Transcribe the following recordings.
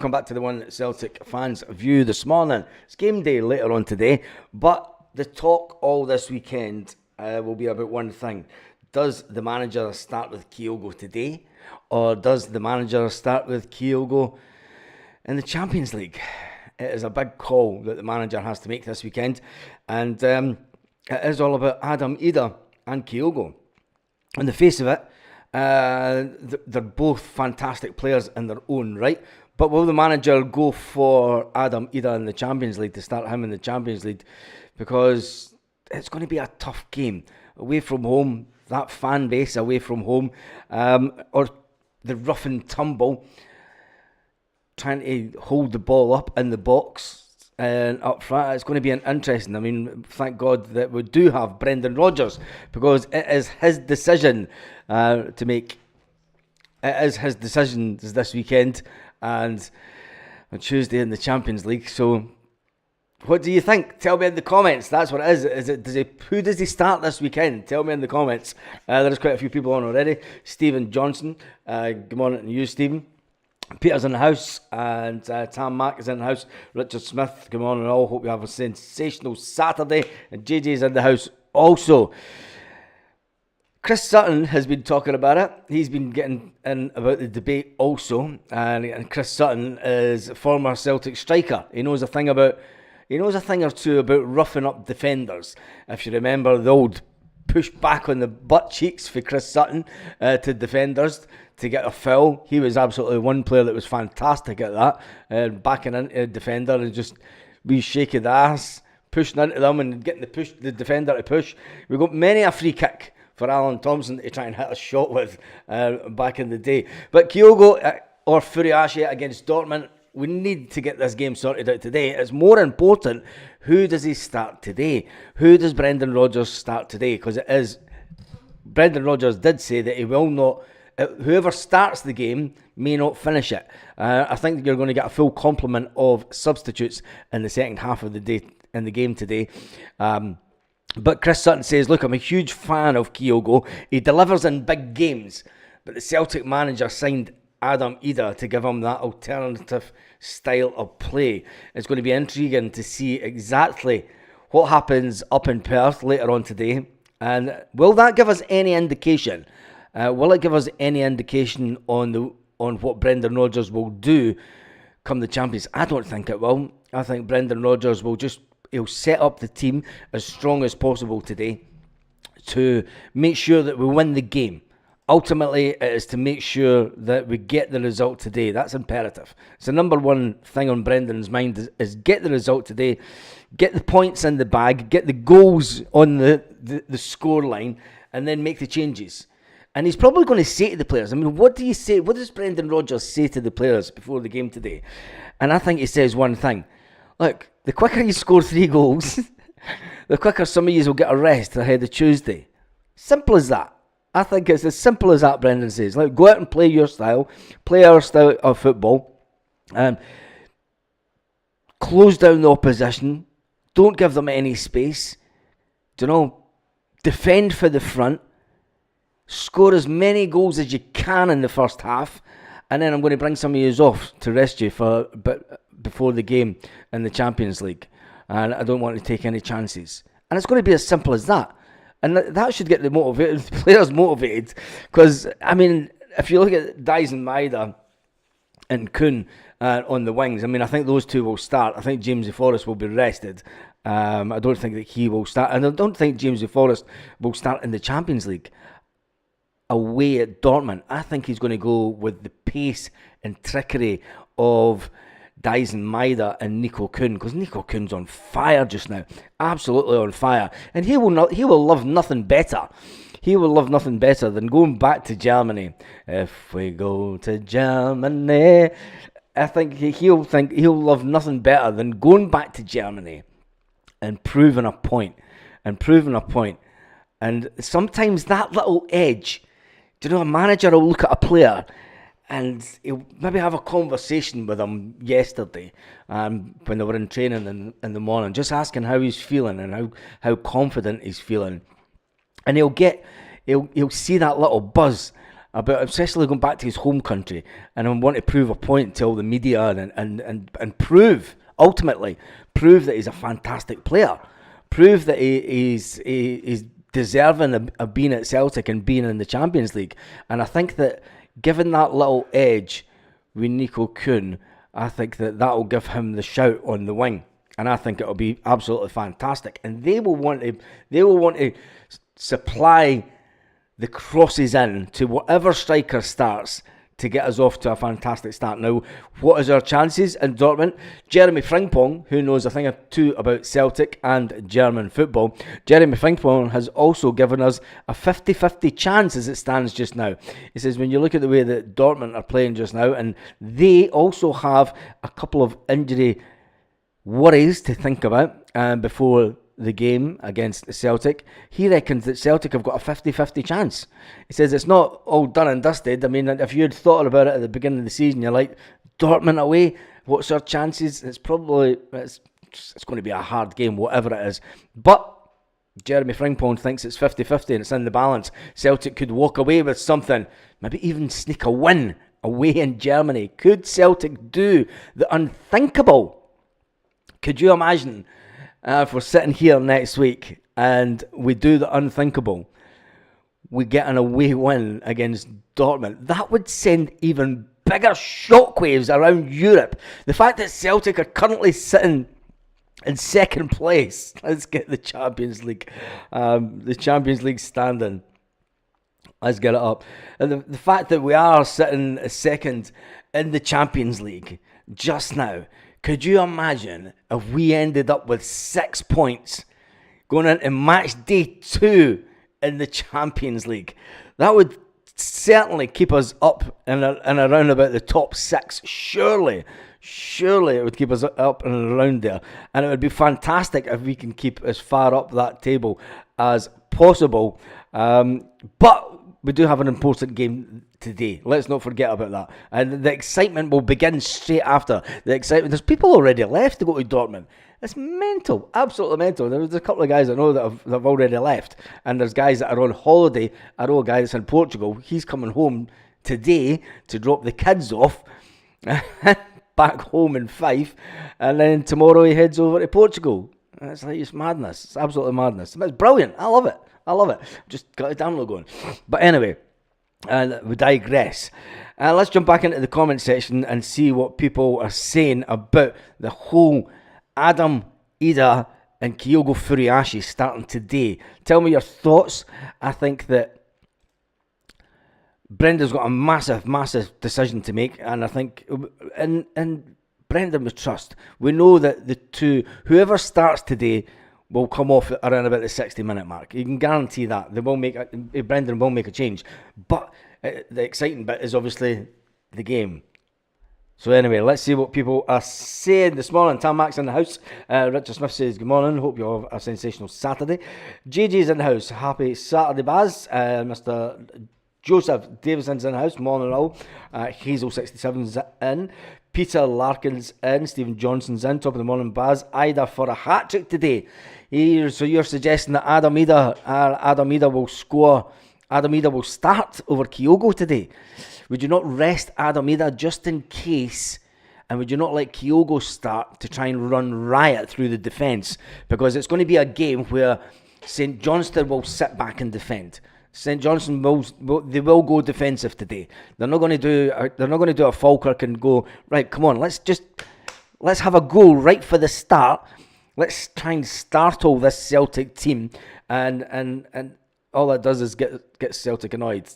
come back to the one that Celtic fans view this morning. It's game day later on today, but the talk all this weekend will be about one thing. Does the manager start with Kyogo today, or does the manager start with Kyogo in the Champions League? It is a big call that the manager has to make this weekend, and it is all about Adam Ida and Kyogo. On the face of it, they're both fantastic players in their own right, but will the manager go for Adam Ida in the Champions League, to start him in the Champions League? Because it's going to be a tough game. Away from home, that fan base away from home, or the rough and tumble, trying to hold the ball up in the box and up front. It's going to be an interesting. I mean, thank God that we do have Brendan Rodgers, because it is his decision to make. It is his decision this weekend and on Tuesday in the Champions League. So, what do you think? Tell me in the comments. That's what it is. Who does he start this weekend? Tell me in the comments. There's quite a few people on already. Stephen Johnson. Good morning to you, Stephen. Peter's in the house, and Tam Mack is in the house. Richard Smith, good morning all. Hope you have a sensational Saturday. And JJ's in the house also. Chris Sutton has been talking about it. He's been getting in about the debate also. And Chris Sutton is a former Celtic striker. He knows a thing or two about roughing up defenders. If you remember the old push back on the butt cheeks for Chris Sutton to defenders to get a foul. He was absolutely one player that was fantastic at that, backing into a defender and just be shaking the ass, pushing into them and getting the defender to push. We got many a free kick for Alan Thompson to try and hit a shot with back in the day. But Kyogo or Furiashi against Dortmund, we need to get this game sorted out today. It's more important, who does he start today? Who does Brendan Rodgers start today? Because it is, Brendan Rodgers did say that he will not, whoever starts the game may not finish it. I think you're going to get a full complement of substitutes in the second half of the day in the game today. But Chris Sutton says, look, I'm a huge fan of Kyogo. He delivers in big games. But the Celtic manager signed Adam Ida to give him that alternative style of play. It's going to be intriguing to see exactly what happens up in Perth later on today. And will that give us any indication? Will it give us any indication on what Brendan Rodgers will do come the Champions? I don't think it will. I think Brendan Rodgers will he'll set up the team as strong as possible today to make sure that we win the game. Ultimately, it is to make sure that we get the result today. That's imperative. It's the number one thing on Brendan's mind is get the result today, get the points in the bag, get the goals on the score line, and then make the changes. And he's probably going to say to the players, I mean, what do you say? What does Brendan Rodgers say to the players before the game today? And I think he says one thing. Look, the quicker you score 3 goals, the quicker some of you will get a rest ahead of Tuesday. Simple as that. I think it's as simple as that, Brendan says. Like, go out and play your style, play our style of football, close down the opposition, don't give them any space, defend for the front, score as many goals as you can in the first half, and then I'm going to bring some of you off to rest you before the game in the Champions League, and I don't want to take any chances. And it's going to be as simple as that. And that should get the players motivated. Because, I mean, if you look at Dyson Maeda and Kuhn on the wings, I mean, I think those two will start. I think James Forrest will be rested. I don't think that he will start. And I don't think James Forrest will start in the Champions League away at Dortmund. I think he's going to go with the pace and trickery of Dyson Maeda and Nico Kuhn, because Nico Kuhn's on fire just now, absolutely on fire, and he will love nothing better. He will love nothing better than going back to Germany. If we go to Germany, I think he'll love nothing better than going back to Germany and proving a point. And sometimes that little edge, a manager will look at a player and he'll maybe have a conversation with him yesterday when they were in training in the morning, just asking how he's feeling and how confident he's feeling. And he'll see that little buzz about especially going back to his home country, and I want to prove a point to all the media and prove, ultimately, prove that he's a fantastic player. Prove that he's deserving of being at Celtic and being in the Champions League. And I think that given that little edge with Nico Kuhn, I think that will give him the shout on the wing. And I think it'll be absolutely fantastic. And they will want to supply the crosses in to whatever striker starts to get us off to a fantastic start. Now, what is our chances in Dortmund? Jeremy Frimpong, who knows a thing or two about Celtic and German football, Jeremy Frimpong has also given us a 50-50 chance as it stands just now. He says, when you look at the way that Dortmund are playing just now, and they also have a couple of injury worries to think about before the game against Celtic, he reckons that Celtic have got a 50-50 chance. He says it's not all done and dusted. I mean, if you had thought about it at the beginning of the season, you're like, Dortmund away, what's our chances? It's going to be a hard game, whatever it is. But Jeremy Frimpong thinks it's 50-50 and it's in the balance. Celtic could walk away with something, maybe even sneak a win away in Germany. Could Celtic do the unthinkable? Could you imagine if we're sitting here next week and we do the unthinkable, we get an away win against Dortmund? That would send even bigger shockwaves around Europe. The fact that Celtic are currently sitting in second place, let's get the Champions League standing. Let's get it up. And the fact that we are sitting second in the Champions League just now, could you imagine if we ended up with 6 points going into match day 2 in the Champions League? That would certainly keep us up and around about the top 6. Surely it would keep us up and around there. And it would be fantastic if we can keep as far up that table as possible. But we do have an important game today. Let's not forget about that. And the excitement will begin straight after. The excitement. There's people already left to go to Dortmund. It's mental. Absolutely mental. There's a couple of guys I know that have already left. And there's guys that are on holiday. I know a guy that's in Portugal. He's coming home today to drop the kids off back home in Fife. And then tomorrow he heads over to Portugal. It's madness. It's absolutely madness. It's brilliant. I love it. Just got a download going. But anyway, we digress. Let's jump back into the comment section and see what people are saying about the whole Adam Ida and Kyogo Furiashi starting today. Tell me your thoughts. I think that Brendan's got a massive decision to make, and I think in Brendan we trust. We know that the two, whoever starts today, will come off around about the 60-minute mark. You can guarantee that. Brendan will make a change. But the exciting bit is obviously the game. So anyway, let's see what people are saying this morning. Tam Max in the house. Richard Smith says, good morning. Hope you have a sensational Saturday. JJ's in the house. Happy Saturday, Baz. Mr. Joseph Davison's in the house. Morning all. Hazel67's in. Peter Larkin's in. Stephen Johnson's in. Top of the morning, Baz. Ida for a hat-trick today. So you're suggesting that Adam Ida will score. Adam Ida will start over Kyogo today. Would you not rest Adam Ida just in case? And would you not let Kyogo start to try and run riot through the defence? Because it's going to be a game where St Johnstone will sit back and defend. St Johnstone will go defensive today. They're not going to do a Falkirk and go, right, come on, let's have a go right for the start. Let's try and startle this Celtic team, and all that does is get Celtic annoyed,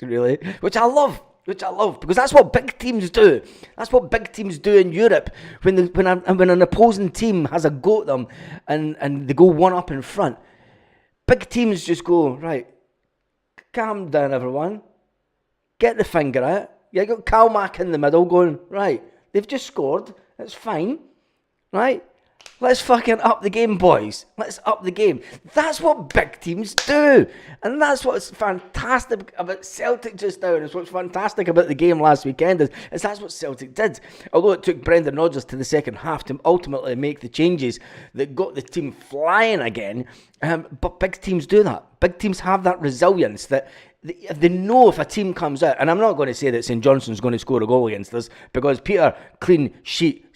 really, which I love, because that's what big teams do. That's what big teams do in Europe when an opposing team has a go at them and they go one up in front. Big teams just go, right, calm down, everyone. Get the finger out. You got Kalmack in the middle going, right, they've just scored. It's fine, right? Let's fucking up the game, boys. Let's up the game. That's what big teams do. And that's what's fantastic about Celtic just now. And it's what's fantastic about the game last weekend is that's what Celtic did. Although it took Brendan Rodgers to the second half to ultimately make the changes that got the team flying again. But big teams do that. Big teams have that resilience that they know if a team comes out, and I'm not going to say that St Johnston's going to score a goal against us, because Casper clean sheet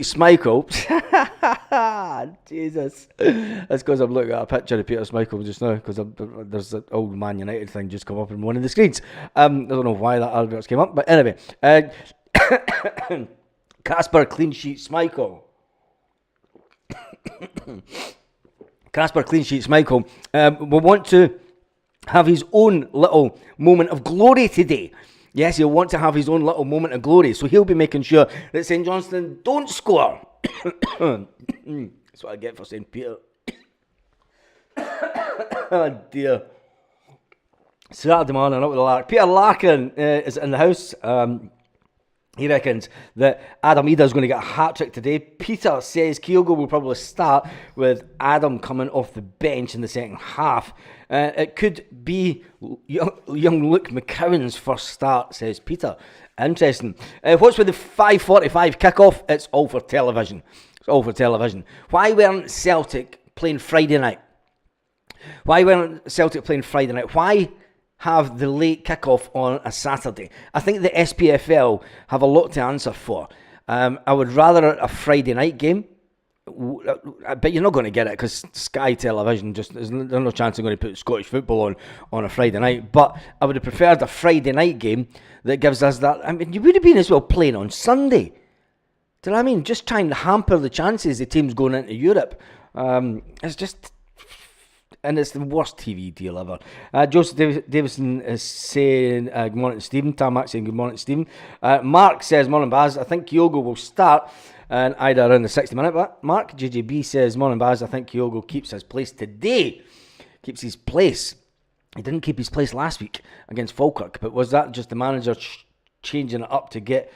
Schmeichel. Jesus. That's because I'm looking at a picture of Peter Schmeichel just now, because there's an old Man United thing just come up on one of the screens. I don't know why that advert came up, but anyway. Casper clean sheet Schmeichel. Casper clean sheets Michael will want to have his own little moment of glory today. Yes, he'll want to have his own little moment of glory, so he'll be making sure that St Johnston don't score. That's what I get for saying Peter. Oh dear. Saturday morning, up with the Lark. Peter Larkin is in the house. He reckons that Adam Ida's going to get a hat-trick today. Peter says Kyogo will probably start with Adam coming off the bench in the second half. It could be young Luke McCowan's first start, says Peter. Interesting. What's with the 5:45 kickoff? It's all for television. It's all for television. Why weren't Celtic playing Friday night? Why have the late kickoff on a Saturday? I think the SPFL have a lot to answer for. I would rather a Friday night game, but you're not going to get it because Sky Television there's no chance they're going to put Scottish football on a Friday night. But I would have preferred a Friday night game that gives us that. I mean, you would have been as well playing on Sunday. Do you know what I mean? Just trying to hamper the chances of teams going into Europe. It's just. And it's the worst TV deal ever. Joseph Davison is saying good morning to Stephen. Tarmac saying good morning to Stephen. Mark says, morning Baz, I think Kyogo will start and either around the 60-minute mark. JJB says, morning Baz, I think Kyogo keeps his place today. Keeps his place. He didn't keep his place last week against Falkirk, but was that just the manager changing it up to get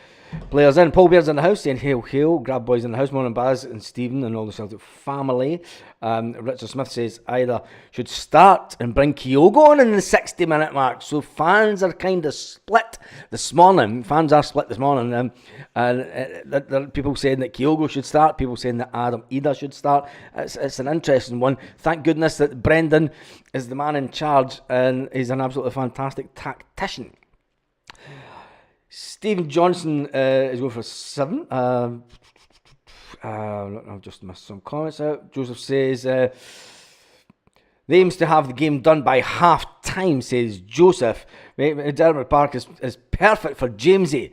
players in? Paul Beard's in the house saying hail, hail. Grab boys in the house. Morning Baz and Stephen and all the Celtic family. Richard Smith says either should start and bring Kyogo on in the 60-minute mark. So fans are kind of split this morning. And there are people saying that Kyogo should start. People saying that Adam Ida should start. It's an interesting one. Thank goodness that Brendan is the man in charge and he's an absolutely fantastic tactician. Stephen Johnson is going for 7. I've just missed some comments out. Joseph says the aims to have the game done by half time, says Joseph. Dermot Park is perfect for Jamesy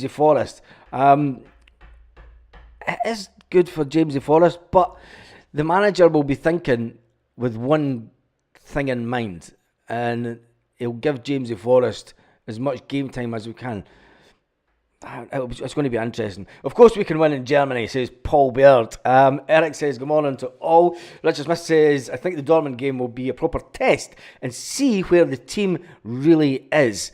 Forrest. It is good for Jamesy Forrest, but the manager will be thinking with one thing in mind, and he'll give Jamesy Forrest as much game time as we can. It's going to be interesting. Of course we can win in Germany, says Paul Baird. Eric says good morning to all. Richard Smith says I think the Dortmund game will be a proper test and see where the team really is.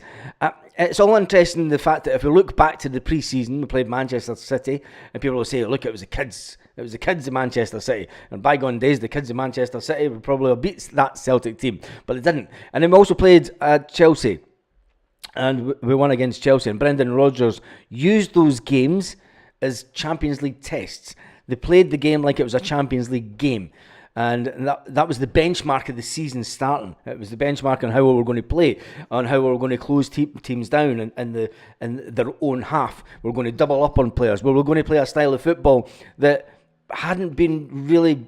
It's all interesting, the fact that if we look back to the pre-season, we played Manchester City and people will say, look, it was the kids of Manchester City, and bygone days the kids of Manchester City would probably have beat that Celtic team, but they didn't. And then we also played Chelsea, and we won against Chelsea, and Brendan Rodgers used those games as Champions League tests. They played the game like it was a Champions League game, and that was the benchmark of the season starting. It was the benchmark on how we were going to play, on how we were going to close teams down in their own half. We were going to double up on players. We were going to play a style of football that hadn't been really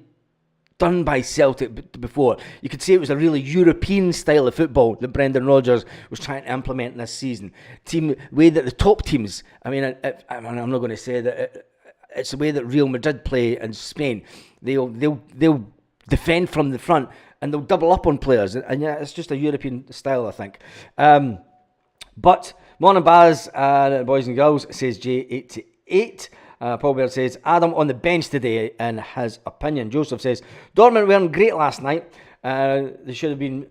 done by Celtic before. You could say it was a really European style of football that Brendan Rodgers was trying to implement this season. Way that the top teams, I'm not going to say that it's the way that Real Madrid play in Spain. They'll defend from the front and they'll double up on players, and yeah, it's just a European style, I think. But morning Baz, boys and girls, says J88. Paul Baird says Adam on the bench today in his opinion. Joseph says Dortmund weren't great last night. They should have been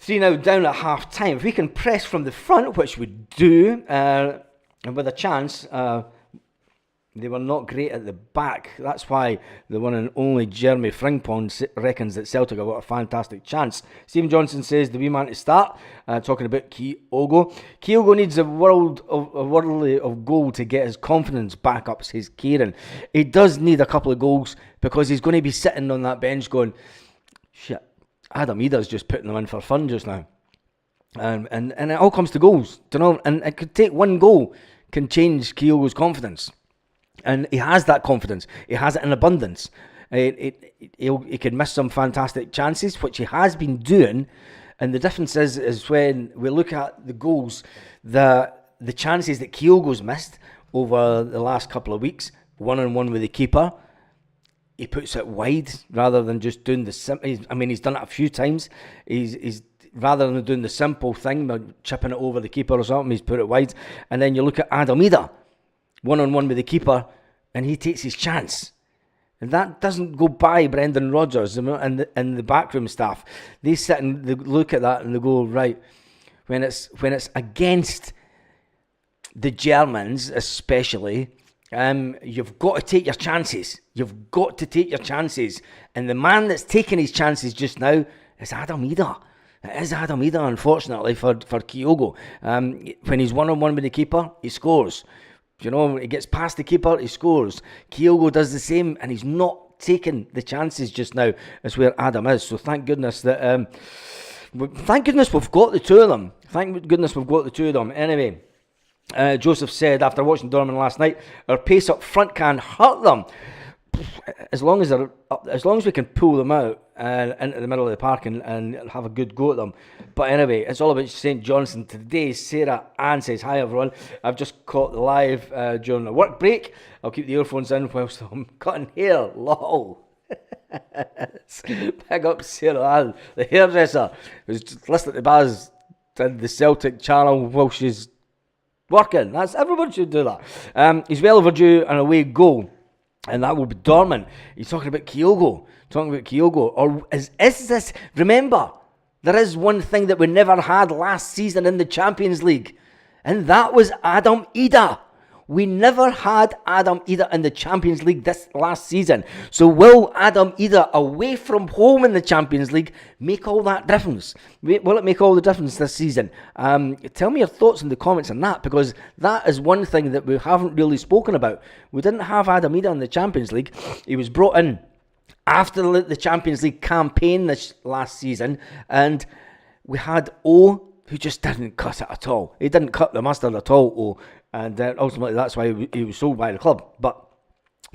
3-0 down at half time. If we can press from the front, which we do, and with a chance, They were not great at the back. That's why the one and only Jeremy Frimpong reckons that Celtic have got a fantastic chance. Stephen Johnson says the wee man to start, talking about Kyogo. Kyogo needs a worldly of goal to get his confidence back up, says Kieran. He does need a couple of goals because he's going to be sitting on that bench going, shit, Adam Ida's just putting them in for fun just now. And it all comes to goals, and it could take one goal can change Kyogo's confidence. And he has that confidence. He has it in abundance. He can miss some fantastic chances, which he has been doing. And the difference is when we look at the goals, the chances that Kyogo's missed over the last couple of weeks, 1-on-1 with the keeper, he puts it wide rather than just doing the simple. He's done it a few times. He's rather than doing the simple thing, chipping it over the keeper or something, he's put it wide. And then you look at Adam Ida, 1-on-1 with the keeper, and he takes his chance. And that doesn't go by Brendan Rodgers and the backroom staff. They sit and they look at that and they go, right, when it's against the Germans especially, you've got to take your chances. You've got to take your chances. And the man that's taking his chances just now is Adam Ida. It is Adam Ida, unfortunately, for Kyogo. When he's 1-on-1 with the keeper, he scores. He gets past the keeper, he scores. Kyogo does the same, and he's not taking the chances just now as where Adam is. So thank goodness that... thank goodness we've got the two of them. Anyway, Joseph said, after watching Dortmund last night, our pace up front can hurt them. As long as we can pull them out into the middle of the park and have a good go at them. But anyway, it's all about St. Johnstone today. Sarah Ann says, hi everyone. I've just caught the live during the work break. I'll keep the earphones in whilst I'm cutting hair. Lol. Big up Sarah Ann, the hairdresser, who's just listening to Baz and the Celtic channel while she's working. Everyone should do that. He's well overdue an away goal. And that will be Dortmund. He's talking about Kyogo. Or is this... Remember, there is one thing that we never had last season in the Champions League. And that was Adam Ida. We never had Adam Ida in the Champions League this last season. So will Adam Ida away from home in the Champions League make all that difference? Will it make all the difference this season? Tell me your thoughts in the comments on that, because that is one thing that we haven't really spoken about. We didn't have Adam Ida in the Champions League. He was brought in after the Champions League campaign this last season, and we had O, who just didn't cut it at all. He didn't cut the mustard at all, O. And ultimately that's why he was sold by the club. But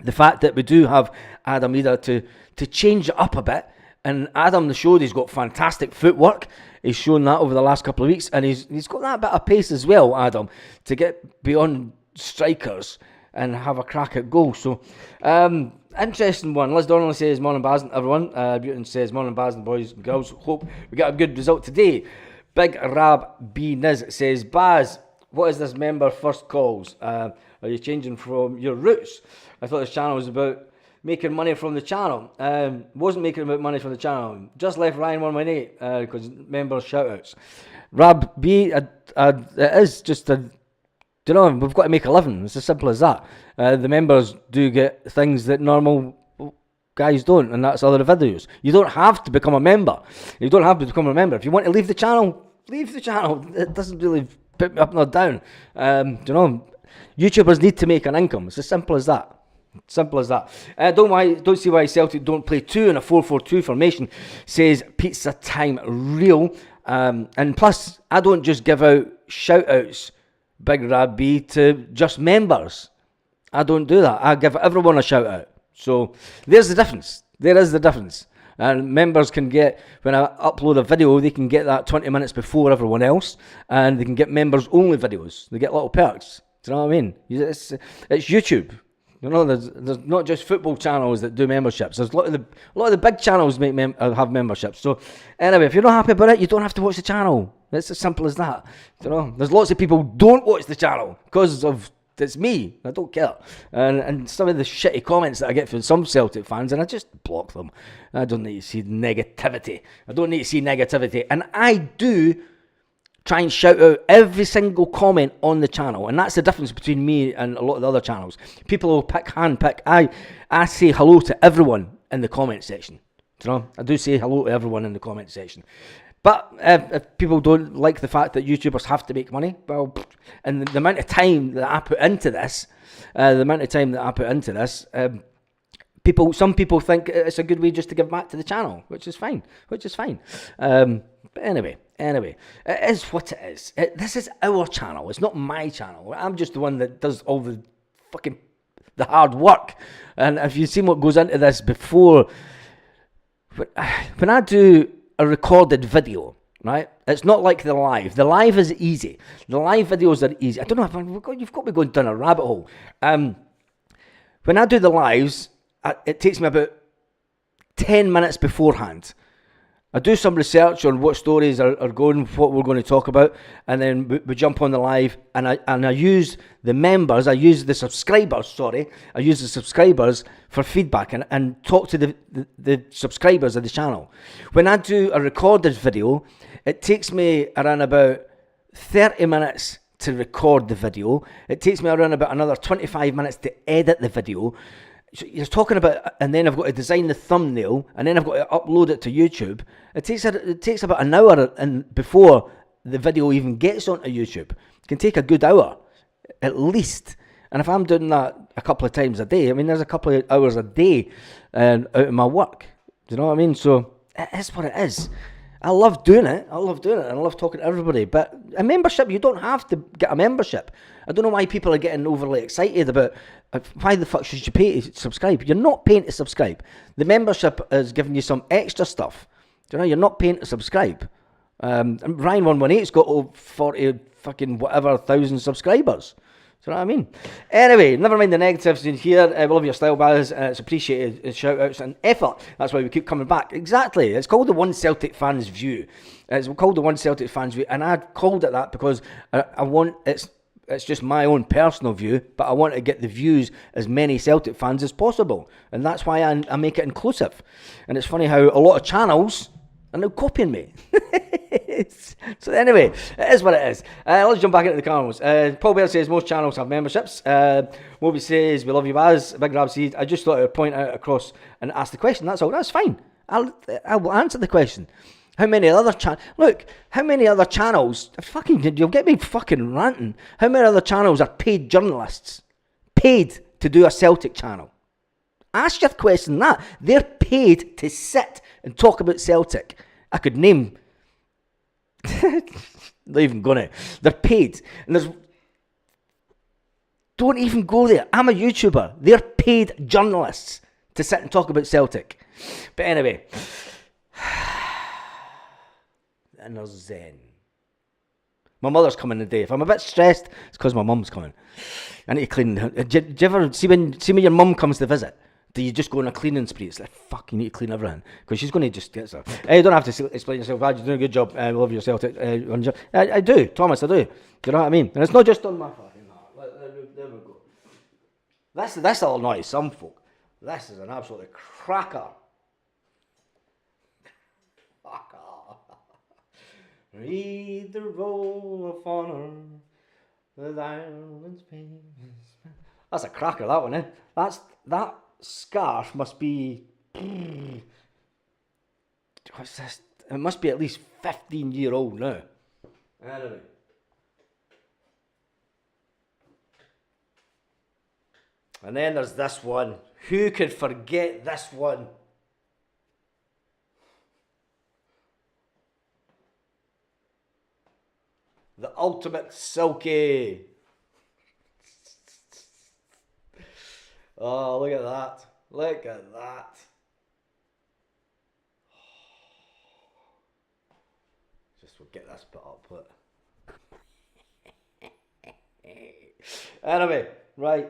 the fact that we do have Adam Ida to change it up a bit, and Adam showed he's got fantastic footwork. He's shown that over the last couple of weeks, and he's got that bit of pace as well, Adam, to get beyond strikers and have a crack at goal. So, interesting one. Liz Donnelly says, morning Baz and everyone. Butin says, morning Baz and boys and girls. Hope we get a good result today. Big Rab B Niz says, Baz, what is this member first calls? Are you changing from your roots? I thought this channel was about making money from the channel. Wasn't making about money from the channel. Just left Ryan 118 because members shout-outs. Rab B, it is just a... we've got to make a living. It's as simple as that. The members do get things that normal guys don't, and that's other videos. You don't have to become a member. If you want to leave the channel, leave the channel. It doesn't really... put me up nor down. YouTubers need to make an income. It's as simple as that. Don't see why Celtic don't play 2 in a 4-4-2 formation, says Pizza Time Real. And plus, I don't just give out shout outs, Big Rab B, to just members. I don't do that. I give everyone a shout out. So there's the difference. There is the difference. And members can get, when I upload a video, they can get that 20 minutes before everyone else, and they can get members only videos. They get little perks. Do you know what I mean? It's YouTube. There's not just football channels that do memberships. There's a lot of the big channels have memberships. So anyway, if you're not happy about it, you don't have to watch the channel. It's as simple as that. There's lots of people who don't watch the channel because of... It's me. I don't care. And some of the shitty comments that I get from some Celtic fans, and I just block them. I don't need to see negativity. And I do try and shout out every single comment on the channel, and that's the difference between me and a lot of the other channels. People will handpick. I say hello to everyone in the comment section. You know, I do say hello to everyone in the comment section. But if people don't like the fact that YouTubers have to make money, well, and the amount of time that I put into this, some people think it's a good way just to give back to the channel, which is fine. But anyway, it is what it is. This is our channel. It's not my channel. I'm just the one that does all the hard work. And if you've seen what goes into this before, when I do a recorded video, right? It's not like the live. The live is easy. The live videos are easy. I don't know if you've got me going down a rabbit hole. When I do the lives, it takes me about 10 minutes beforehand. I do some research on what stories are going, what we're going to talk about, and then we jump on the live, and I use the subscribers for feedback and talk to the subscribers of the channel. When I do a recorded video, it takes me around about 30 minutes to record the video. It takes me around about another 25 minutes to edit the video. So you're talking about, and then I've got to design the thumbnail, and then I've got to upload it to YouTube. It takes about an hour and before the video even gets onto YouTube. It can take a good hour, at least. And if I'm doing that a couple of times a day, I mean, there's a couple of hours a day out of my work. Do you know what I mean? So it is what it is. I love doing it, and I love talking to everybody. But a membership, you don't have to get a membership. I don't know why people are getting overly excited about why the fuck should you pay to subscribe. You're not paying to subscribe. The membership is giving you some extra stuff. Do you know, you're not paying to subscribe. And Ryan118's got over 40 fucking whatever thousand subscribers. Do you know what I mean? Anyway, never mind the negatives in here. We love your style, Baz. It's appreciated. Shout outs and effort. That's why we keep coming back. Exactly. It's called the One Celtic Fans View. It's called the One Celtic Fans View, and I called it that because I want it's just my own personal view, but I want to get the views as many Celtic fans as possible, and that's why I make it inclusive. And it's funny how a lot of channels are now copying me. So anyway, it is what it is. Let's jump back into the comments. Paul Bear says most channels have memberships. Moby says we love you, Baz. Big Rab says I just thought I would point out across and ask the question. That's all. That's fine. I will answer the question. How many other channels? You'll get me fucking ranting. How many other channels are paid journalists, paid to do a Celtic channel? Ask your question that. They're paid to sit and talk about Celtic. I could name. Not even gonna. They're paid, and there's. Don't even go there. I'm a YouTuber. They're paid journalists to sit and talk about Celtic. But anyway. And there's Zen. My mother's coming today. If I'm a bit stressed, it's because my mum's coming. I need to clean. Do you ever see when your mum comes to visit? Do you just go on a cleaning spree? It's like, fuck, you need to clean everything. Because she's going to just get stuff. You don't have to explain yourself. You're doing a good job. I love yourself. I do, Thomas, I do. Do you know what I mean? And it's not just on my fucking heart. There we go. That's all annoy some folk. This is an absolute cracker. Read the roll of honour, the Ireland's famous. That's a cracker, that one, eh? That scarf must be. What's this? It must be at least 15-year-old now. Anyway. And then there's this one. Who could forget this one? The ultimate silky. Oh, look at that. Look at that. Just we'll get this bit up. But anyway, right.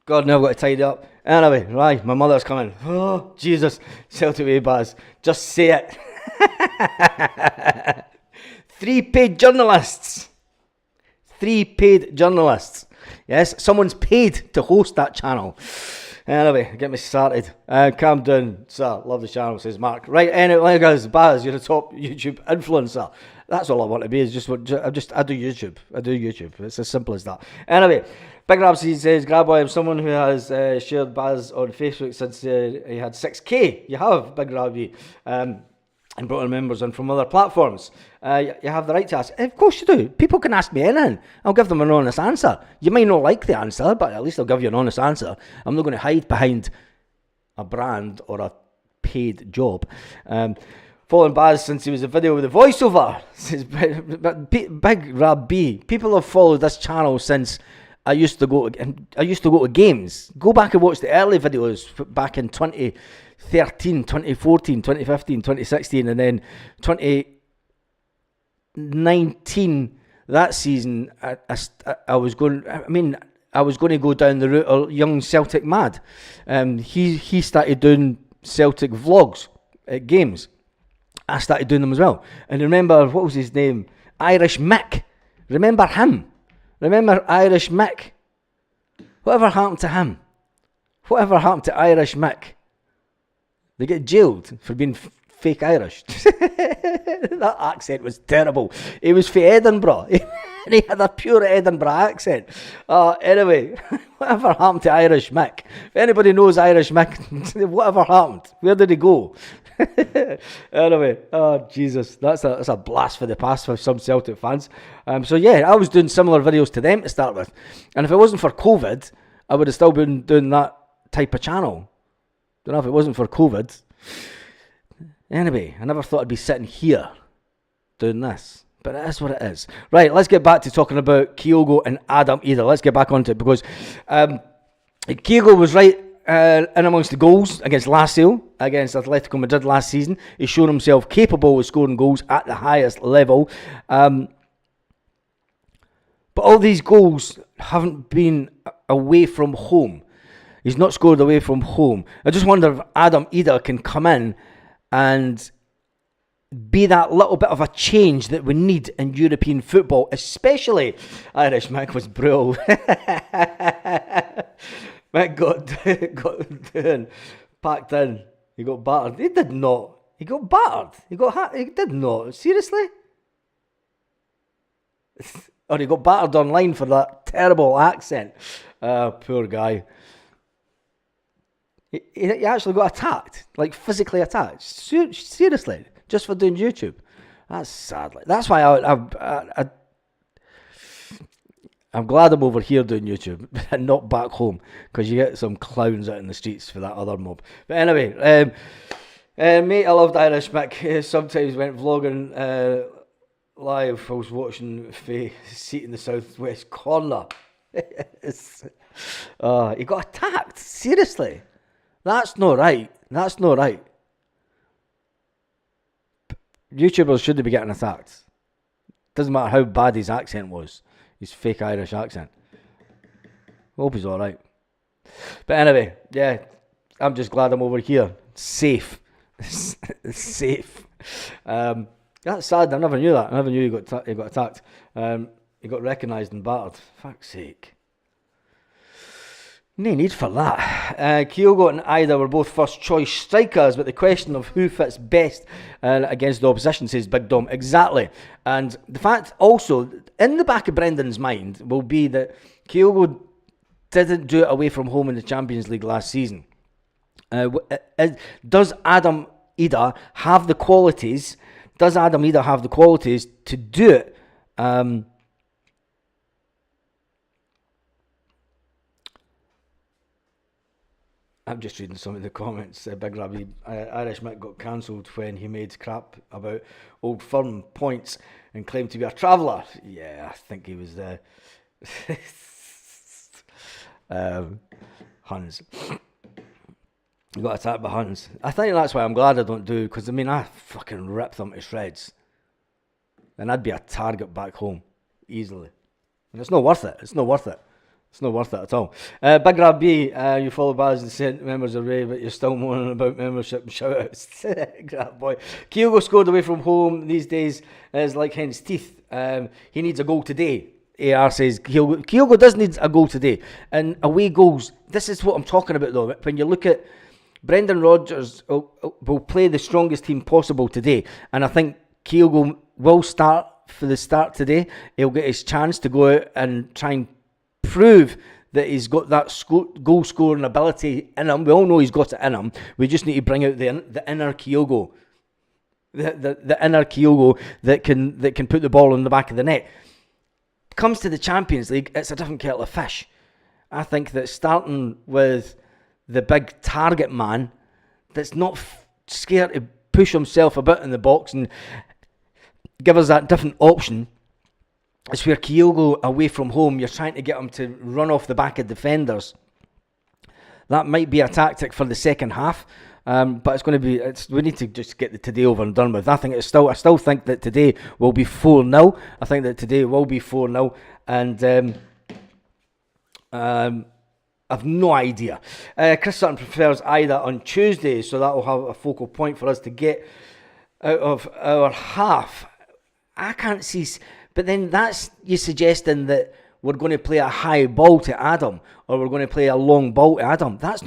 God, now I've got to tidy up. Anyway, right, my mother's coming. Oh, Jesus. Celtic way, Baz. Just say it. 3 paid journalists. 3 paid journalists. Yes, someone's paid to host that channel. Anyway, get me started. Calm down, sir. Love the channel, says Mark. Right, anyway, guys, Baz, you're a top YouTube influencer. That's all I want to be. Is I do YouTube. I do YouTube. It's as simple as that. Anyway, Big Rapsy says, Grabboy, I'm someone who has shared Baz on Facebook since he had 6K. You have, Big Rabby. And brought in members in from other platforms. You have the right to ask. Of course you do. People can ask me anything. I'll give them an honest answer. You might not like the answer, but at least I'll give you an honest answer. I'm not going to hide behind a brand or a paid job. Following Baz since he was a video with a voiceover. Says Big Rab B. People have followed this channel since I used to go to games. Go back and watch the early videos back in 2013, 2014, 2015, 2016, and then 2019. That season, I was going to go down the route of young Celtic Mad. He started doing Celtic vlogs at games. I started doing them as well. And remember, what was his name? Irish Mick. Remember him? Remember Irish Mick? Whatever happened to him? Whatever happened to Irish Mick? They get jailed for being fake Irish. That accent was terrible. He was from Edinburgh. And he had a pure Edinburgh accent. Anyway, whatever happened to Irish Mick? If anybody knows Irish Mick, whatever happened? Where did he go? Anyway, oh Jesus, that's a blast for the past for some Celtic fans. So yeah, I was doing similar videos to them to start with, and if it wasn't for COVID, I would have still been doing that type of channel. Don't know if it wasn't for COVID. Anyway, I never thought I'd be sitting here doing this, but it is what it is. Right, let's get back to talking about Kyogo and Adam Ida. Let's get back onto it because Kyogo was right in amongst the goals against Lazio, against Atletico Madrid last season. He's shown himself capable of scoring goals at the highest level. But all these goals haven't been away from home. He's not scored away from home. I just wonder if Adam Ida can come in and be that little bit of a change that we need in European football, especially Irish Mick was brutal. Mick got packed in. He got battered. He did not. He got battered. He did not. Seriously? Or he got battered online for that terrible accent. Poor guy. He actually got attacked. Like physically attacked. Seriously. Just for doing YouTube. That's sad. That's why I'm glad I'm over here doing YouTube and not back home, because you get some clowns out in the streets for that other mob. But anyway, mate, I loved Irish Mick. Sometimes went vlogging live. I was watching the seat in the southwest corner. He got attacked. Seriously, that's not right. That's not right. YouTubers shouldn't be getting attacked. Doesn't matter how bad his accent was. His fake Irish accent. Hope he's alright. But anyway, yeah, I'm just glad I'm over here. Safe. Safe. That's sad. I never knew that. I never knew he got attacked. He got recognised and battered. Fuck's sake. No need for that. Kyogo and Ida were both first choice strikers, but the question of who fits best against the opposition, says Big Dom. Exactly. And the fact also, in the back of Brendan's mind, will be that Kyogo didn't do it away from home in the Champions League last season. Does Adam Ida have the qualities? Does Adam Ida have the qualities to do it? I'm just reading some of the comments. Big Rabbi, Irish Mick got cancelled when he made crap about Old Firm points and claimed to be a traveller. Yeah, I think he was Huns. He got attacked by Huns. I think that's why I'm glad I don't do, because I fucking rip them to shreds. And I'd be a target back home, easily. And it's not worth it. It's not worth it. It's not worth it at all. Big Rab B, you follow Baz and sent members away, but you're still moaning about membership and shout-outs. Grab boy. Kyogo scored away from home these days is like hen's teeth. He needs a goal today. AR says Kyogo does need a goal today. And away goals, this is what I'm talking about though. When you look at Brendan Rodgers will play the strongest team possible today. And I think Kyogo will start for the start today. He'll get his chance to go out and try and prove that he's got that goal scoring ability in him. We all know he's got it in him. We just need to bring out the inner Kyogo. The inner Kyogo that can put the ball in the back of the net. Comes to the Champions League, it's a different kettle of fish. I think that starting with the big target man that's not scared to push himself a bit in the box and give us that different option. It's where Kyogo away from home, you're trying to get him to run off the back of defenders. That might be a tactic for the second half, but it's going to be. We need to just get the today over and done with. I still think that today will be 4-0. I think that today will be 4-0, and I've no idea. Chris Sutton prefers either on Tuesday, so that will have a focal point for us to get out of our half. I can't see. But then that's you suggesting that we're going to play a high ball to Adam, or we're going to play a long ball to Adam. That's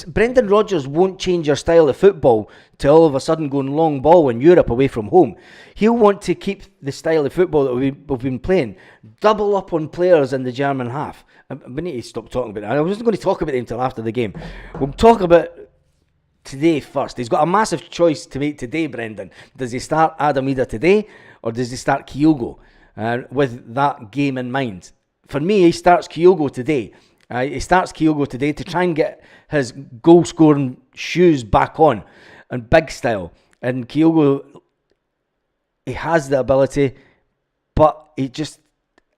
Brendan Rodgers won't change your style of football to all of a sudden going long ball in Europe away from home. He'll want to keep the style of football that we've been playing. Double up on players in the German half. We need to stop talking about that. I wasn't going to talk about it until after the game. We'll talk about today first. He's got a massive choice to make today, Brendan. Does he start Adam Ida today, or does he start Kyogo with that game in mind? For me, he starts Kyogo today. He starts Kyogo today to try and get his goal-scoring shoes back on in big style. And Kyogo, he has the ability, but he just...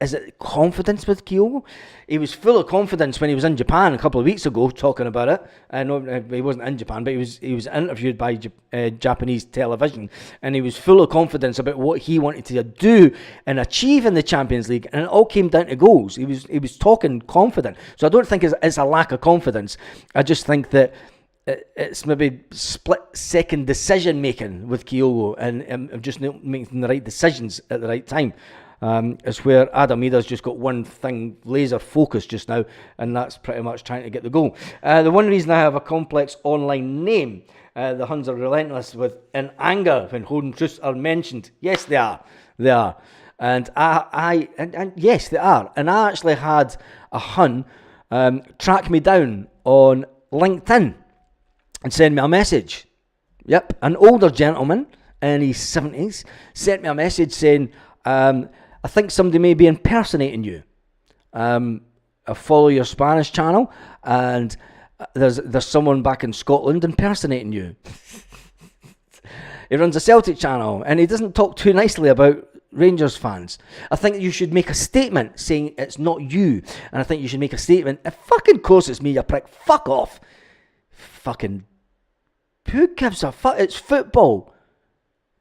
Is it confidence with Kyogo? He was full of confidence when he was in Japan a couple of weeks ago talking about it. I know he wasn't in Japan, but he was interviewed by Japanese television, and he was full of confidence about what he wanted to do and achieve in the Champions League, and it all came down to goals. He was talking confident. So I don't think it's a lack of confidence. I just think that it's maybe split-second decision-making with Kyogo and just not making the right decisions at the right time. It's where Adam Ida's just got one thing laser focused just now, and that's pretty much trying to get the goal. The one reason I have a complex online name, the Huns are relentless in anger when home truths are mentioned. Yes, they are. And and yes, they are. And I actually had a Hun track me down on LinkedIn and send me a message. Yep, an older gentleman in his 70s sent me a message saying, I think somebody may be impersonating you. I follow your Spanish channel, and there's someone back in Scotland impersonating you. He runs a Celtic channel, and he doesn't talk too nicely about Rangers fans. I think you should make a statement saying it's not you, and I think you should make a statement, if fucking course it's me, you prick, fuck off. Fucking, who gives a fuck? It's football.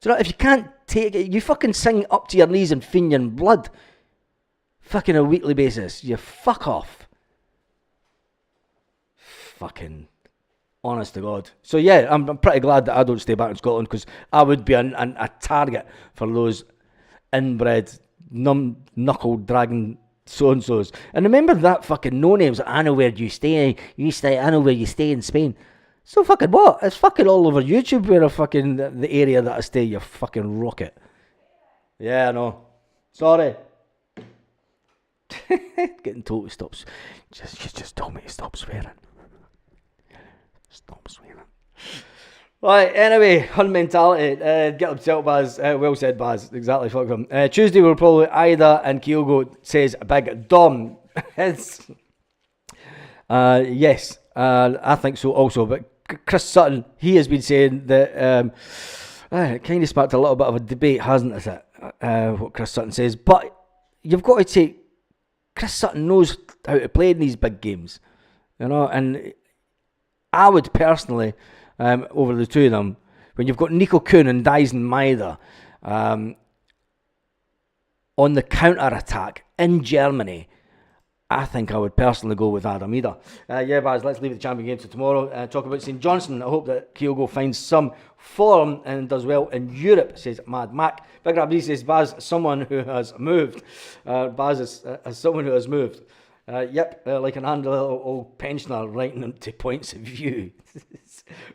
Do you know, if you can't take it, you fucking sing up to your knees in Fenian blood. Fucking a weekly basis. You fuck off. Fucking honest to God. So yeah, I'm pretty glad that I don't stay back in Scotland, because I would be a target for those inbred, knuckle dragging so-and-sos. And remember that fucking no-names, I know where you stay, I know where you stay in Spain. So fucking what? It's fucking all over YouTube where the area that I stay, you fucking rocket. Yeah, I know. Sorry. Getting told to stop. Just told me to stop swearing. Stop swearing. Right, anyway, Hun mentality. Get upset, Baz. Well said, Baz. Exactly, fuck him. Tuesday we'll probably Ida and Kyogo, says Big Dom. Yes, I think so also, but Chris Sutton, he has been saying that it kind of sparked a little bit of a debate, hasn't it? What Chris Sutton says, but you've got to take, Chris Sutton knows how to play in these big games, you know, and I would personally, over the two of them, when you've got Nico Kuhn and Dyson Maida on the counter-attack in Germany, I think I would personally go with Adam either. Yeah, Baz, let's leave the champion game to tomorrow. Talk about St Johnstone. I hope that Kyogo finds some form and does well in Europe, says Mad Mac. Big Rabbi says, Baz, someone who has moved. Baz is someone who has moved. Yep, like an handy little old pensioner writing into points of view.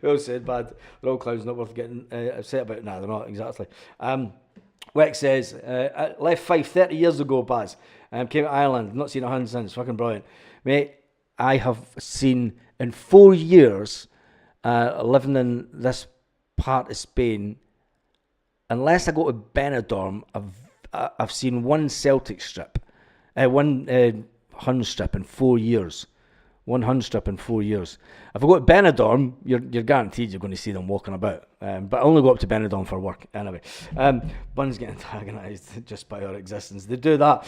Well said, Bad. They're all clowns, not worth getting upset about. Nah, they're not, exactly. Weck says, I left 30 years ago, Baz. Came to Ireland, not seen a hand since. Fucking brilliant. Mate, I have seen in 4 years living in this part of Spain, unless I go to Benidorm, I've seen one Celtic strip. One Hun strip in 4 years. One Hun strip in 4 years. If I go to Benidorm, you're guaranteed you're going to see them walking about. But I only go up to Benidorm for work anyway. Bun's getting antagonised just by our existence. They do that.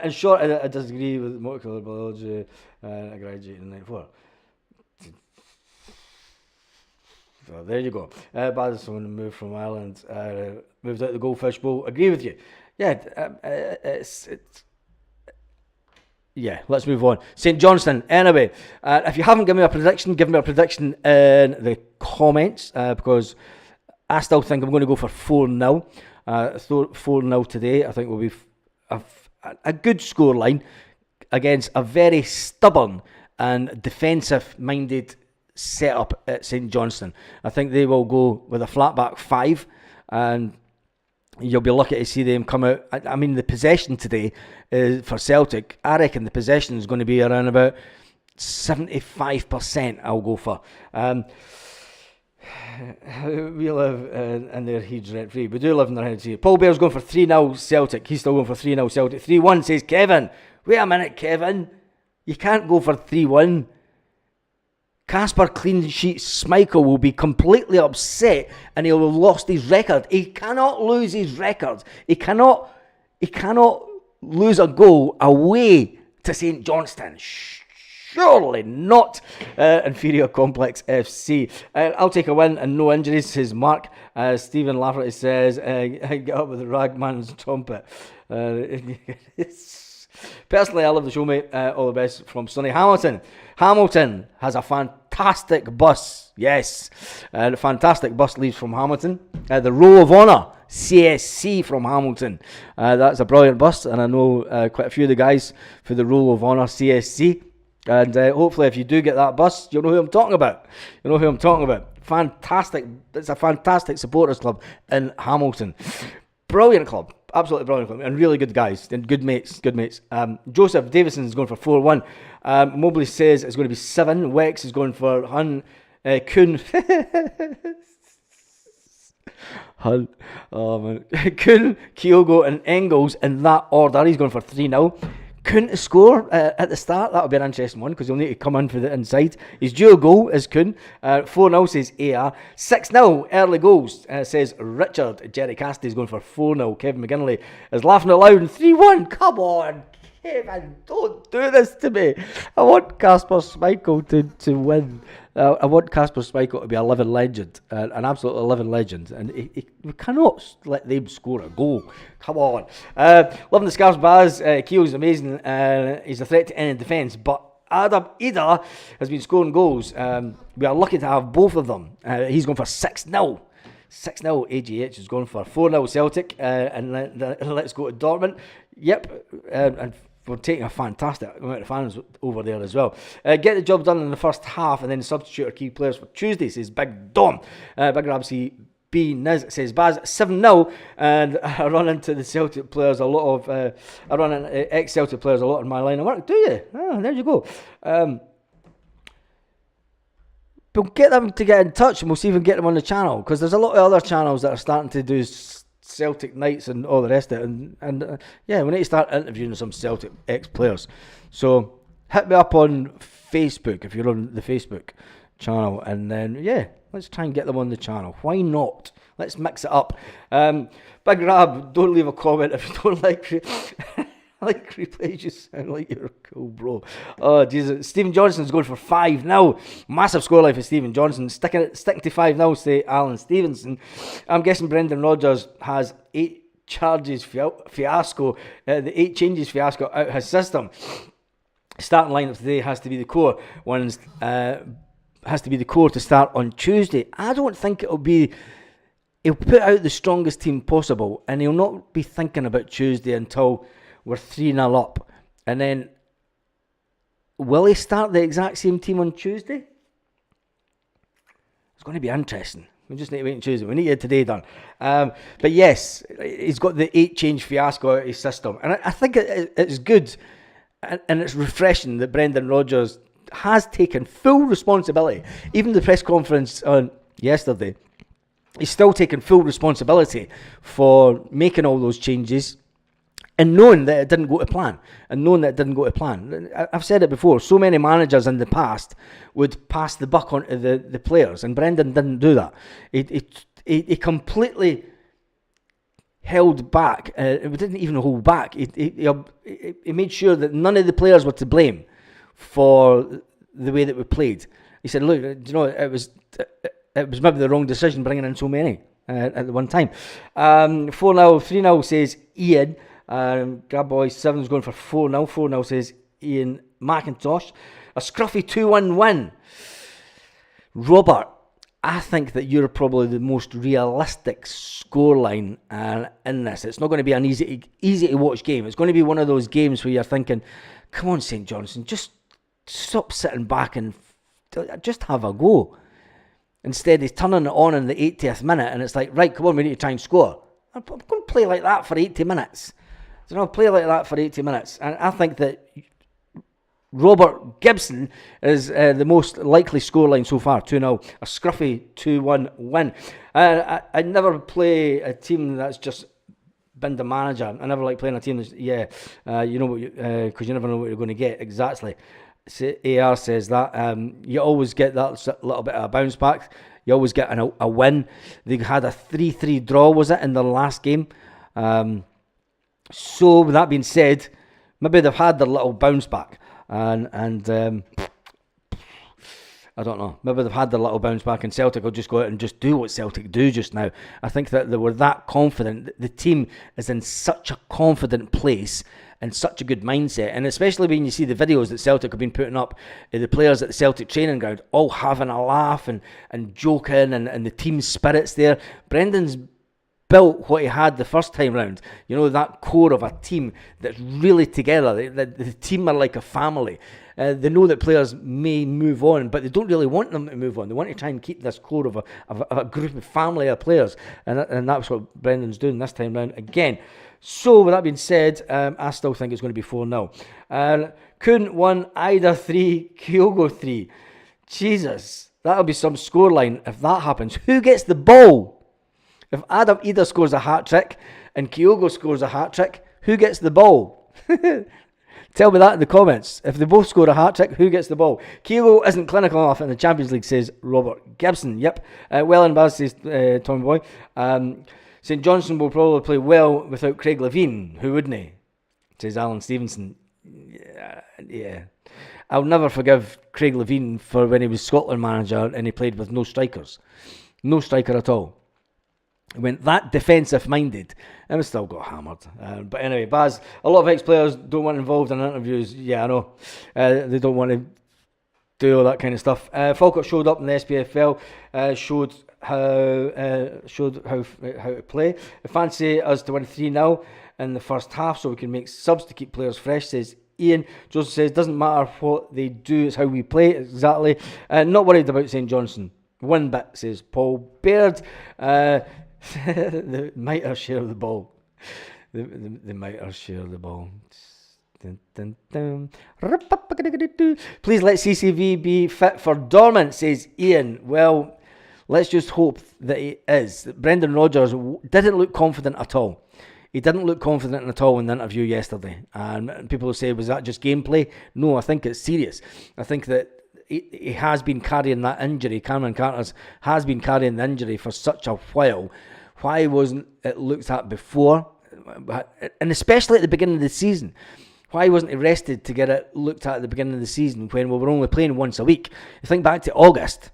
In short, I disagree with molecular biology. I graduated in 94. So there you go. Bad as someone who moved from Ireland, moved out of the Goldfish Bowl. Agree with you. Yeah, yeah, let's move on. St Johnstone, anyway. If you haven't given me a prediction, give me a prediction in the comments, because I still think I'm going to go for 4-0. 4-0 today. I think will be a good scoreline against a very stubborn and defensive-minded setup at St Johnstone. I think they will go with a flat-back 5, and you'll be lucky to see them come out. I mean, the possession today for Celtic, I reckon the possession is going to be around about 75%, I'll go for. We live in their heads rent-free. We do live in their heads here. Paul Bear's going for 3-0 Celtic. He's still going for 3-0 Celtic. 3-1 says Kevin. Wait a minute, Kevin. You can't go for 3-1. Casper clean sheet Schmeichel will be completely upset and he'll have lost his record. He cannot lose his record. He cannot lose a goal away to St Johnstone. Surely not. Inferior Complex FC. I'll take a win and no injuries, says Mark. Stephen Lafferty says, get up with the ragman's trumpet. Personally, I love the show, mate. All the best from sunny Hamilton. Hamilton has a fantastic bus. Yes. The fantastic bus leaves from Hamilton. The Roll of Honour, CSC from Hamilton. That's a brilliant bus, and I know quite a few of the guys for the Roll of Honour, CSC. And hopefully, if you do get that bus, you'll know who I'm talking about. You'll know who I'm talking about. Fantastic. It's a fantastic supporters club in Hamilton. Brilliant club. Absolutely brilliant club. And really good guys. And good mates. Joseph Davison is going for 4-1. Mobley says it's going to be 7. Wex is going for Kuhn. Hun. Oh, man. Kuhn, Kyogo and Engels in that order. He's going for 3-0. Kuhn to score at the start. That'll be an interesting one because he'll need to come in for the inside. His dual goal is Kuhn. 4-0 says AR. 6-0 early goals says Richard. Jerry Cassidy's going for 4-0. Kevin McGinley is laughing out loud. And 3-1. Come on, Kevin, don't do this to me. I want Kasper Schmeichel to win. I want Kasper Schmeichel to be a living legend, an absolute living legend, and we cannot let them score a goal. Come on. Loving the Scarves Baz. Keogh's amazing. He's a threat to any defence, but Adam Ida has been scoring goals. We are lucky to have both of them. He's going for 6-0. 6-0 AGH is going for 4-0 Celtic, and let's go to Dortmund. Yep, and we're taking a fantastic amount of fans over there as well. Get the job done in the first half and then substitute our key players for Tuesday, says Big Dom. Big Rabsy B Niz says Baz 7-0, and I run into the Celtic players a lot of I run into ex-Celtic players a lot in my line of work. Do you? Oh, there you go. But get them to get in touch and we'll see if we can get them on the channel, because there's a lot of other channels that are starting to do Celtic nights and all the rest of it, and yeah, we need to start interviewing some Celtic ex-players. So hit me up on Facebook if you're on the Facebook channel, and then yeah, let's try and get them on the channel. Why not? Let's mix it up. Big Rab, don't leave a comment if you don't like replays. You sound like you're a cool bro. Oh Jesus. Stephen Johnson's going for 5 now. Massive scoreline for Stephen Johnson. Sticking to 5 now, say Alan Stevenson. I'm guessing Brendan Rodgers has 8 charges fiasco, the 8 changes fiasco out his system. Starting lineup today has to be the core ones. Has to be the core to start on Tuesday. I don't think it'll be. He'll put out the strongest team possible, and he'll not be thinking about Tuesday until we're 3-0 up. And then, will he start the exact same team on Tuesday? It's going to be interesting. We just need to wait on Tuesday. We need to get today done. But yes, he's got the 8-change fiasco out of his system. And I think it's good and it's refreshing that Brendan Rodgers has taken full responsibility. Even the press conference on yesterday, he's still taking full responsibility for making all those changes and knowing that it didn't go to plan. I've said it before, so many managers in the past would pass the buck on to the players, and Brendan didn't do that. He completely held back. We didn't even hold back. He made sure that none of the players were to blame for the way that we played. He said, look, it was maybe the wrong decision bringing in so many at the one time. 4-0, 3-0 says Ian. Grab Boy 7's going for 4-0. 4-0 says Ian McIntosh. A scruffy 2-1 win. Robert, I think that you're probably the most realistic scoreline in this. It's not going to be an easy to watch game. It's going to be one of those games where you're thinking, come on, St. Johnstone, just stop sitting back and just have a go. Instead, he's turning it on in the 80th minute, and it's like, right, come on, we need to try and score. I'm going to play like that for 80 minutes. Play like that for 80 minutes. And I think that Robert Gibson is the most likely scoreline so far, 2-0. A scruffy 2-1 win. I never play a team that's just been the manager. I never like playing a team that's, because you never know what you're going to get exactly. AR says that. You always get that little bit of a bounce back. You always get a win. They had a 3-3 draw, was it, in their last game? So, with that being said, maybe they've had their little bounce back. And I don't know. Maybe they've had their little bounce back, and Celtic will just go out and just do what Celtic do just now. I think that they were that confident. The team is in such a confident place and such a good mindset. And especially when you see the videos that Celtic have been putting up, the players at the Celtic training ground all having a laugh and joking, and the team spirits there. Brendan's built what he had the first time round. That core of a team that's really together. The team are like a family. They know that players may move on, but they don't really want them to move on. They want to try and keep this core of a group of family of players, and that's what Brendan's doing this time round again. So with that being said, I still think it's going to be 4-0. Couldn't 1, Ida 3, Kyogo 3. Jesus, that'll be some scoreline if that happens. Who gets the ball? If Adam Ida scores a hat-trick and Kyogo scores a hat-trick, who gets the ball? Tell me that in the comments. If they both score a hat-trick, who gets the ball? Kyogo isn't clinical enough in the Champions League, says Robert Gibson. Yep. Well and bad, says Tommy Boy. St. Johnstone will probably play well without Craig Levein. Who wouldn't he? Says Alan Stevenson. Yeah. I'll never forgive Craig Levein for when he was Scotland manager and he played with no strikers. No striker at all. Went that defensive minded and we still got hammered. But anyway, Baz, a lot of ex-players don't want involved in interviews. Yeah, I know. They don't want to do all that kind of stuff. Falkirk showed up in the SPFL, showed how to play. I fancy us to win 3-0 in the first half so we can make subs to keep players fresh, says Ian. Joseph says, doesn't matter what they do, it's how we play. Exactly. Not worried about St. Johnstone. One bit, says Paul Baird. They might have shared the ball. They might have shared the ball. Dun, dun, dun. Please let CCV be fit for Dormant, says Ian. Well, let's just hope that he is. Brendan Rodgers didn't look confident at all. He didn't look confident at all in the interview yesterday. And people will say, was that just gameplay? No, I think it's serious. I think that he has been carrying that injury. Cameron Carter's has been carrying the injury for such a while. Why wasn't it looked at before? And especially at the beginning of the season. Why wasn't he rested to get it looked at the beginning of the season when we were only playing once a week? You think back to August.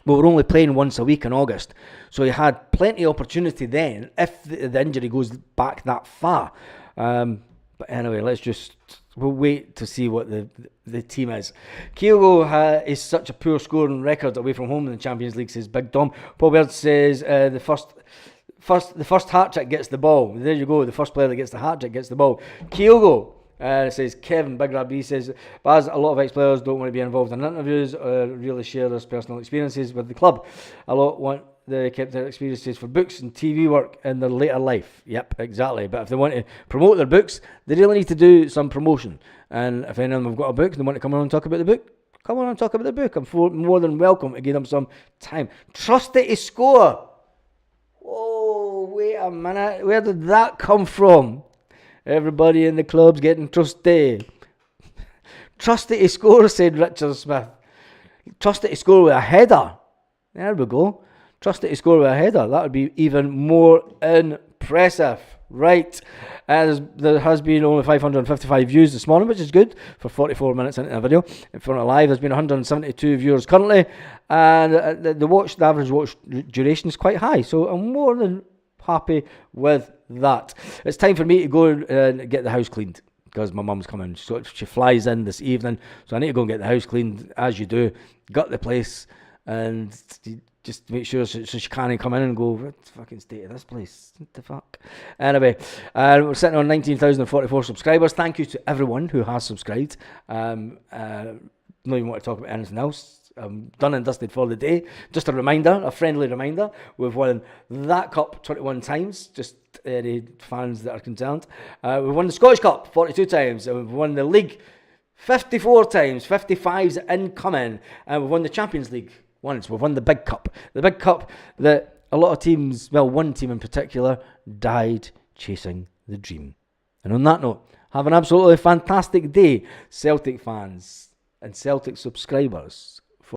We were only playing once a week in August. So he had plenty of opportunity then if the injury goes back that far. But anyway, we'll wait to see what the team is. Kyogo is such a poor scoring record away from home in the Champions League, says Big Dom. Paul Bird says the first hat trick gets the ball. There you go. The first player that gets the hat trick gets the ball. Kyogo. Says Kevin Big Rabbi says, Baz, a lot of ex-players don't want to be involved in interviews or really share their personal experiences with the club. A lot want they kept their experiences for books and TV work in their later life. Yep, exactly. But if they want to promote their books, they really need to do some promotion. And if any of them have got a book and they want to come on and talk about the book, come on and talk about the book. I'm more than welcome to give them some time. Trust it to score. Oh, wait a minute. Where did that come from? Everybody in the club's getting trusty. Trusty to score, said Richard Smith. Trusty to score with a header. There we go. Trusty to score with a header. That would be even more impressive. Right. There has been only 555 views this morning, which is good for 44 minutes into a video. For a live, there's been 172 viewers currently. And the average watch duration is quite high. So I'm more than happy with that. It's time for me to go and get the house cleaned because my mum's coming. So she flies in this evening, so I need to go and get the house cleaned as you do. Gut the place and just make sure so she can't come in and go, what's the fucking state of this place? What the fuck? Anyway, we're sitting on 19,044 subscribers. Thank you to everyone who has subscribed. Not even want to talk about anything else. I'm done and dusted for the day. Just a friendly reminder. We've won that cup 21 times, just any fans that are concerned. We've won the Scottish Cup 42 times. And we've won the league 54 times, 55's incoming. And we've won the Champions League once. We've won the Big Cup. The Big Cup that a lot of teams, well, one team in particular, died chasing the dream. And on that note, have an absolutely fantastic day, Celtic fans and Celtic subscribers.